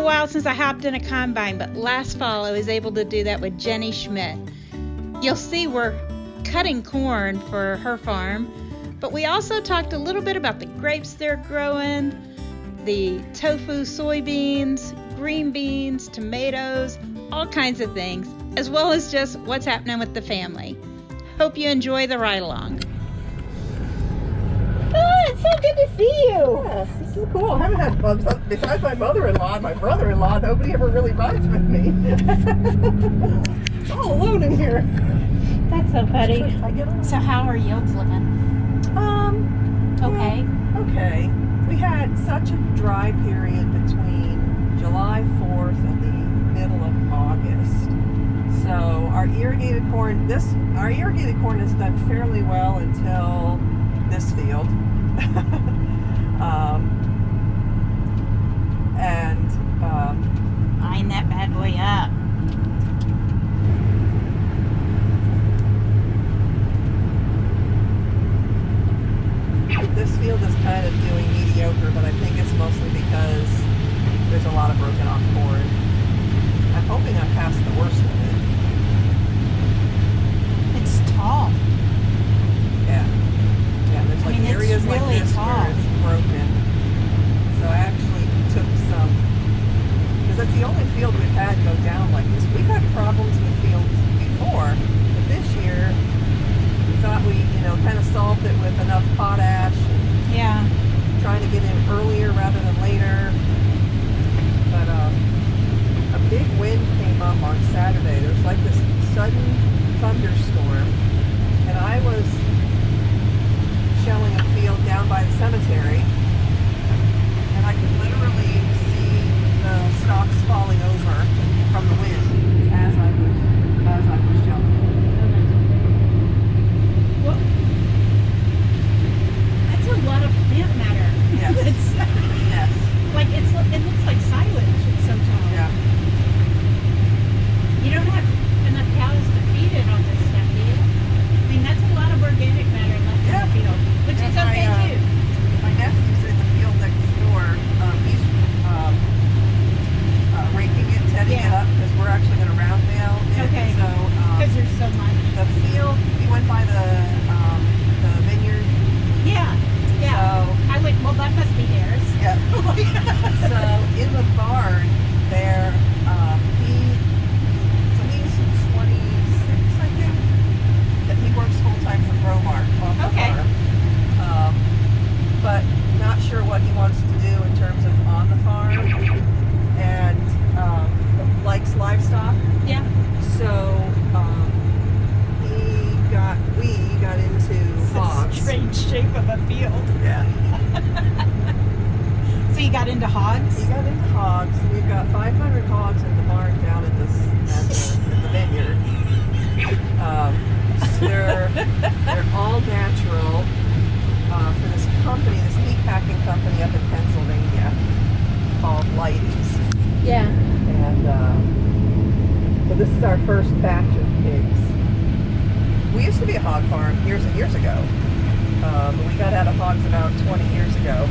while since I hopped in a combine, but last fall I was able to do that with Jennie Schmidt. You'll see we're cutting corn for her farm, but we also talked a little bit about the grapes they're growing, the tofu, soybeans, green beans, tomatoes, all kinds of things, as well as just what's happening with the family. Hope you enjoy the ride along. Oh, it's so good to see you. Yes, this is cool. I haven't had bugs besides my mother-in-law and my brother-in-law. Nobody ever really rides with me. All alone in here. That's so funny. So how are yields looking? Okay. Okay. We had such a dry period between July 4th and the middle of August. So our irrigated corn has done fairly well until this field. Line that bad boy up. This field is kind of doing mediocre, but I think it's mostly because there's a lot of broken off corn. I'm hoping I'm past the worst of it. It's tall. Yeah. Yeah, there's like areas it's really like this tall. where it's broken. So I actually took some, because that's the only field we've had go down like this. We've had problems with fields before, but this year we thought we, kind of solved it with enough potash. Yeah. Trying to get in earlier rather than later. But a big wind came up on Saturday. There was like this sudden thunderstorm, and I was shelling a field down by the cemetery, and I could literally see the stalks falling over from the wind as I was shelling. Well, that's a lot of plant matter. Yes. Yes. Like it looks like silage. It's so tall. Yeah. You don't have enough cows to feed it on this stuff, do you? I mean, that's a lot of organic matter left in the field, which is okay too. My nephew's in the field next door. He's raking it, tedding it up, because we're actually going to round bale it. Okay. So Because there's so much. the field, he went by the vineyard. Yeah. Yeah. So, I went. Well, that must be theirs. yeah. So in the barn there, he's 26, I think. That he works full time for Growmark off the farm. But not sure what he wants to do in terms of on the farm, and likes livestock. Yeah. So we got into hogs. Strange shape of a field. Yeah. So you got into hogs? We got into hogs. We've got 500 hogs in the barn down at the vineyard. They're all natural for this company, this meat packing company up in Pennsylvania called Lighties. Yeah. And so this is our first batch of pigs. We used to be a hog farm years and years ago. We got out of hogs about 20 years ago.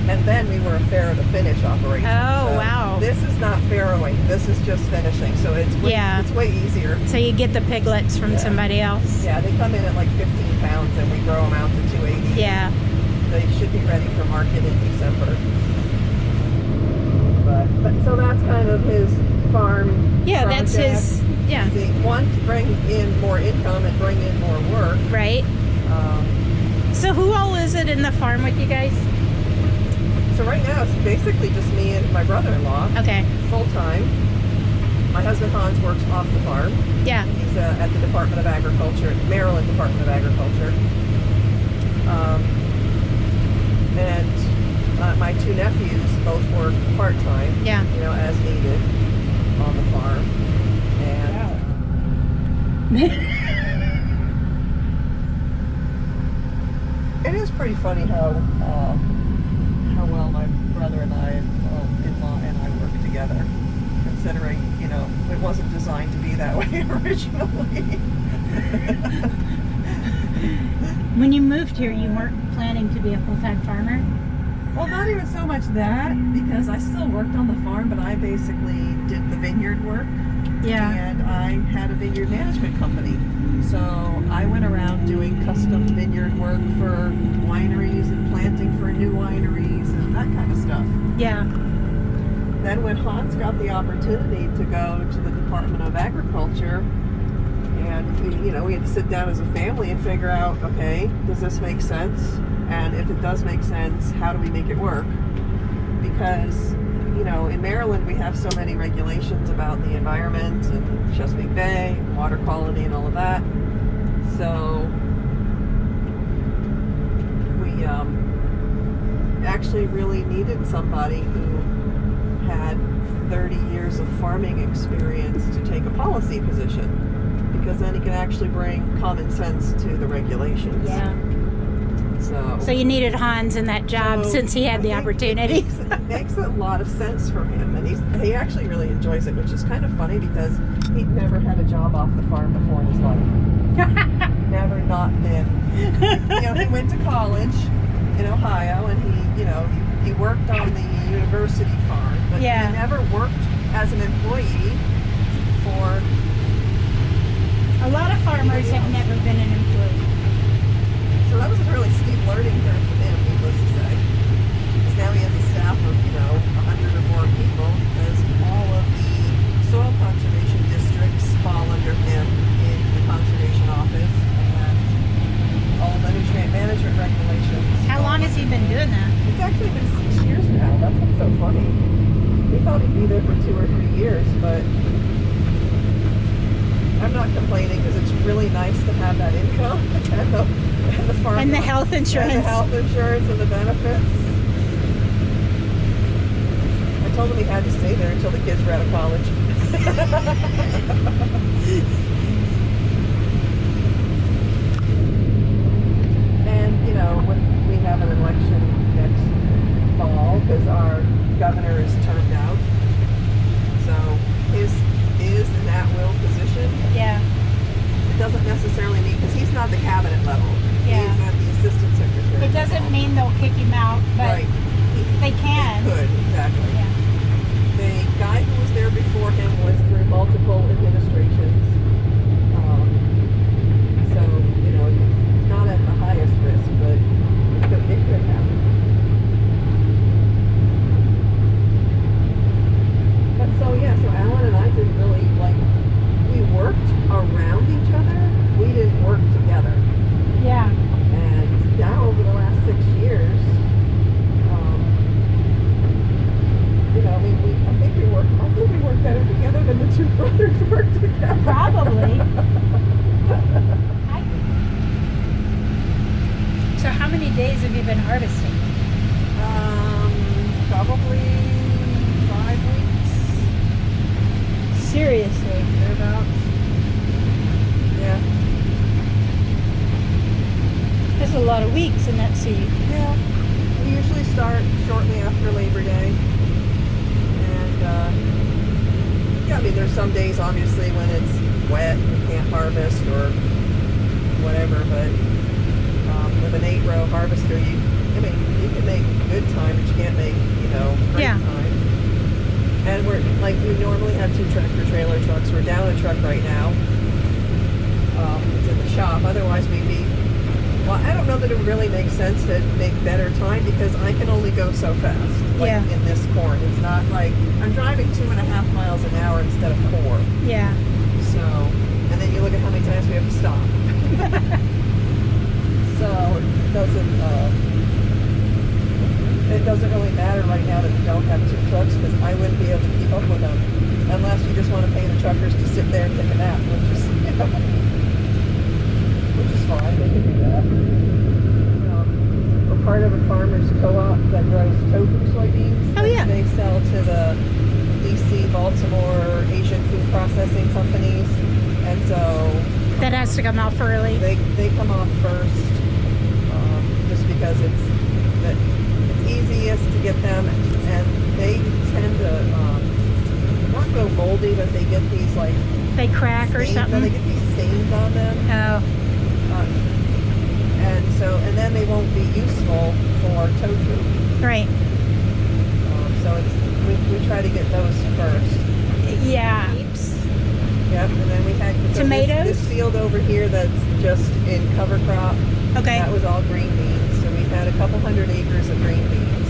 And then we were a farrow to finish operation. Oh, So wow. This is not farrowing. This is just finishing. So it's way easier. So you get the piglets from somebody else? Yeah, they come in at like 15 pounds and we grow them out to 280. Yeah. They should be ready for market in December. But so that's kind of his farm. Yeah, project. that's his. Yeah. One, to bring in more income and bring in more work. Right. So who all is it in the farm with you guys? So right now it's basically just me and my brother-in-law. Okay. Full time. My husband Hans works off the farm. Yeah. He's at the Department of Agriculture, Maryland Department of Agriculture. And my two nephews both work part-time. Yeah. As needed on the farm. And it is pretty funny how well my brother and I, in-law and I work together, considering, it wasn't designed to be that way originally. When you moved here, you weren't planning to be a full-time farmer? Well, not even so much that, because I still worked on the farm, but I basically did the vineyard work. Yeah. And I had a vineyard management company. So I went around doing custom vineyard work for wineries and planting for new wineries and that kind of stuff. Yeah. Then when Hans got the opportunity to go to the Department of Agriculture, and we had to sit down as a family and figure out, okay, does this make sense? And if it does make sense, how do we make it work? Because, in Maryland we have so many regulations about the environment and Chesapeake Bay, water quality and all of that. So we actually really needed somebody who had 30 years of farming experience to take a policy position, because then he can actually bring common sense to the regulations. Yeah. So you needed Hans in that job since he had the opportunity. It makes a lot of sense for him, and he actually really enjoys it, which is kind of funny because he'd never had a job off the farm before in his life. Never not been. He went to college in Ohio, and he worked on the university farm, but he never worked as an employee for. A lot of farmers have never been an employee. So that was a really steep learning curve for him, needless to say. Because now he has a staff of, 100 or more people, because all of the soil conservation districts fall under him in the conservation office, and all the nutrient management regulations. How long has he been doing that? It's actually been 6 years now. That's what's so funny. We thought he'd be there for 2 or 3 years, but I'm not complaining because it's really nice to have that income and the farm and the health insurance. And the health insurance and the benefits. I told him he had to stay there until the kids were out of college. And we have an election next fall because our governor is termed out. So his is an at-will position. Yeah. It doesn't necessarily mean, because he's not the cabinet level. Yeah. He's at the assistant secretary. It doesn't mean they'll kick him out, but right. they can. They could, exactly. Yeah. The guy who was there before him was through multiple administrations. So, not at the highest risk, but it could happen. But so Alan and I didn't really, we worked around each other. We didn't work together. Yeah. And now over the last 6 years, I think we work better together than the two brothers work together. Probably. So how many days have you been harvesting? Probably 5 weeks. Seriously? Thereabouts. Yeah. That's a lot of weeks in that seed. Yeah. We usually start shortly after Labor Day. And, there's some days, obviously, when it's wet and we can't harvest or whatever, but with an 8-row harvester, you can make good time, but you can't make, great time. And we normally have 2 tractor-trailer trucks. We're down a truck right now. It's in the shop. Otherwise, I don't know that it really makes sense to make better time because I can only go so fast. In this corn. It's not like I'm driving 2.5 miles an hour instead of 4. Yeah. So, and then you look at how many times we have to stop. So it doesn't really matter right now that we don't have 2 trucks because I wouldn't be able to keep up with them unless you just want to pay the truckers to sit there and take a nap, which is fine. They can do that. We're part of a farmer's co-op that grows tofu soybeans. Oh yeah. They sell to the DC, Baltimore, Asian food processing companies, and so that has to come off early. They come off first, just because it's easiest to get them, and they tend to not go moldy, but they get these they crack stains, or something. They get these stains on them. Oh. And then they won't be useful for tofu. Right. So we try to get those first. Yeah. Yep, and then we had tomatoes. This field over here that's just in cover crop. Okay. That was all green beans. So we had a couple hundred acres of green beans.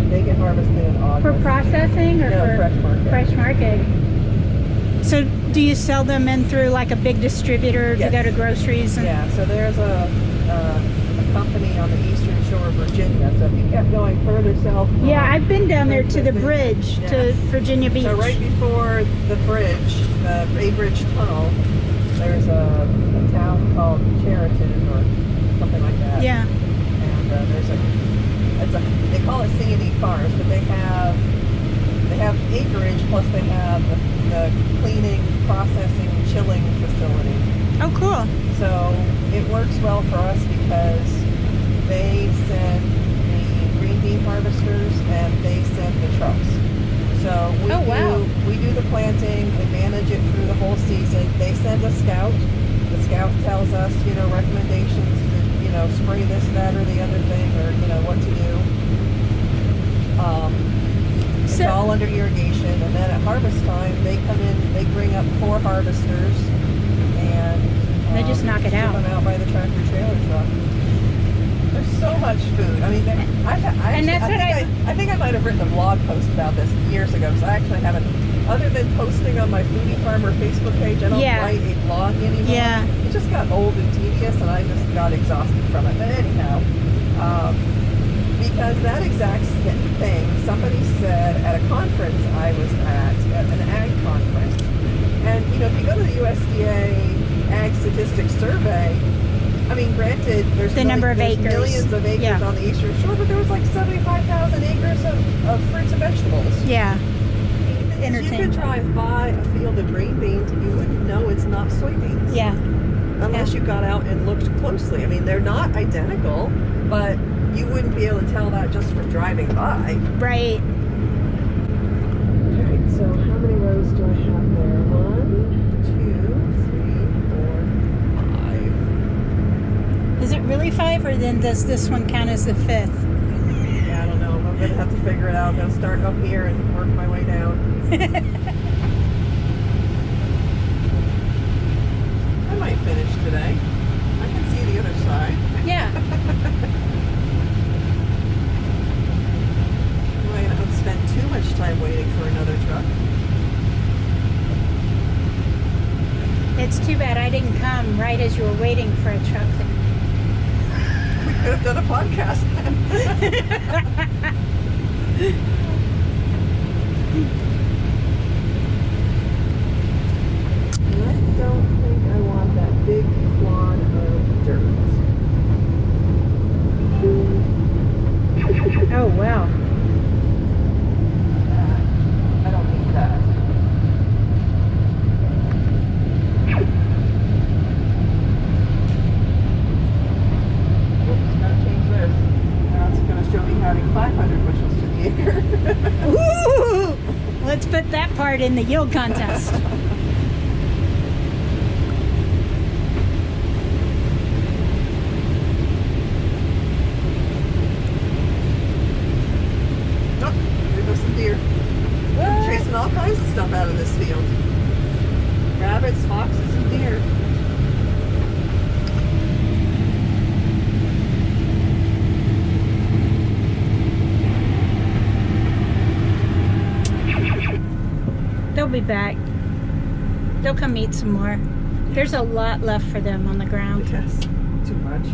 They get harvested in August. For processing or no, for fresh market? Fresh market. So do you sell them in through like a big distributor to Yes. go to groceries? And Yeah, so there's a company on the eastern shore of Virginia. So if you kept going further south. Yeah, I've been down there to the bridge to Virginia Beach. So right before the bridge, the Bay Bridge Tunnel, there's a town called Cheriton or something like that. Yeah. And they call it C&E Farms, but they have acreage plus they have the cleaning, processing, chilling facility. Oh, cool. So it works well for us because they send the green bean harvesters and they send the trucks. So we do the planting, we manage it through the whole season. They send a scout. The scout tells us, recommendations to, spray this, that, or the other thing, or, what to do. It's all under irrigation. And then at harvest time, they come in, they bring up 4 harvesters and they just knock it out. Ship them out by the tractor trailer truck. There's so much food. I mean, I think I might have written a blog post about this years ago because I actually haven't, other than posting on my Foodie Farmer Facebook page, I don't write a blog anymore. Yeah. It just got old and tedious and I just got exhausted from it. But anyhow, because that exact thing, somebody said at a conference I was at an ag conference, and if you go to the USDA Ag Statistics Survey, I mean, granted, there's millions of acres on the eastern shore, but there was like 75,000 acres of fruits and vegetables. Yeah. You could drive by a field of green beans and you wouldn't know it's not soybeans. Yeah. Unless you got out and looked closely. I mean, they're not identical, but you wouldn't be able to tell that just from driving by. Right. Alright, so how many rows do I have there? 1, 2, 3, 4, 5. Is it really 5 or then does this one count as the 5th? Yeah, I don't know. I'm going to have to figure it out. I'm going to start up here and work my way down. I might finish today. I can see the other side. Yeah. I don't spend too much time waiting for another truck. It's too bad I didn't come right as you were waiting for a truck. We could have done a podcast then. I don't think I want that big clod of dirt. Oh, wow. I don't need that. Oops, gotta change this. Now it's gonna show me adding 500 bushels to the acre. Woo! Let's put that part in the yield contest. Deer. Chasing all kinds of stuff out of this field. Rabbits, foxes, and deer. They'll be back. They'll come eat some more. There's a lot left for them on the ground. Yes, too much.